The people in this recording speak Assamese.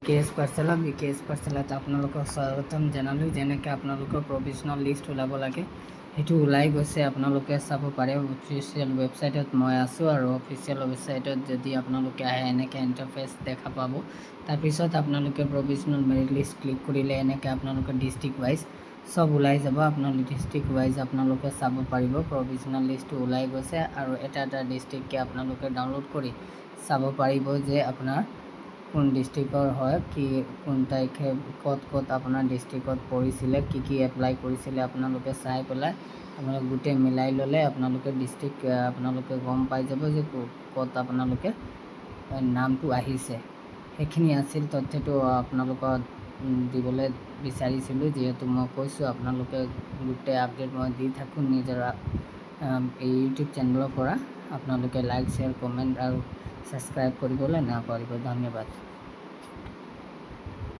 কেএছ পাৰ্চেলত আপোনালোকক স্বাগতম জনালোঁ। যেনেকৈ আপোনালোকৰ প্ৰভিজনেল লিষ্ট ওলাব লাগে সেইটো ওলাই গৈছে, আপোনালোকে চাব পাৰে। অফিচিয়েল ৱেবছাইটত মই আছোঁ আৰু অফিচিয়েল ৱেবছাইটত যদি আপোনালোকে আহে এনেকৈ ইণ্টাৰফেচ দেখা পাব। তাৰপিছত আপোনালোকে প্ৰভিজনেল মেৰিট লিষ্ট ক্লিক কৰিলে এনেকৈ আপোনালোকে ডিষ্ট্ৰিক্ট ৱাইজ চব ওলাই যাব। আপোনালোকে ডিষ্ট্ৰিক্ট ৱাইজ আপোনালোকে চাব পাৰিব। প্ৰভিজনেল লিষ্টটো ওলাই গৈছে আৰু এটা ডিষ্ট্ৰিক্টকে আপোনালোকে ডাউনলোড কৰি চাব পাৰিব যে আপোনাৰ কোন ডিষ্ট্ৰিক্টৰ হয়, কোন তাৰিখে ক'ত আপোনাৰ ডিষ্ট্ৰিক্টত পৰিছিলে, কি এপ্লাই কৰিছিলে আপোনালোকে চাই পেলাই আপোনালোকে গোটেই মিলাই ল'লে আপোনালোকে ডিষ্ট্ৰিক্ট আপোনালোকে গম পাই যাব যে ক'ত আপোনালোকে নামটো আহিছে। সেইখিনি আছিল তথ্যটো আপোনালোকক দিবলৈ বিচাৰিছিলোঁ। যিহেতু মই কৈছোঁ আপোনালোকে গোটেই আপডেট মই দি থাকোঁ নিজৰ এই ইউটিউব চেনেলৰ পৰা। আপোনালোকে লাইক, শ্বেয়াৰ, কমেণ্ট আৰু ছাবস্ক্ৰাইব কৰিবলৈ নাপাহৰিব। ধন্যবাদ।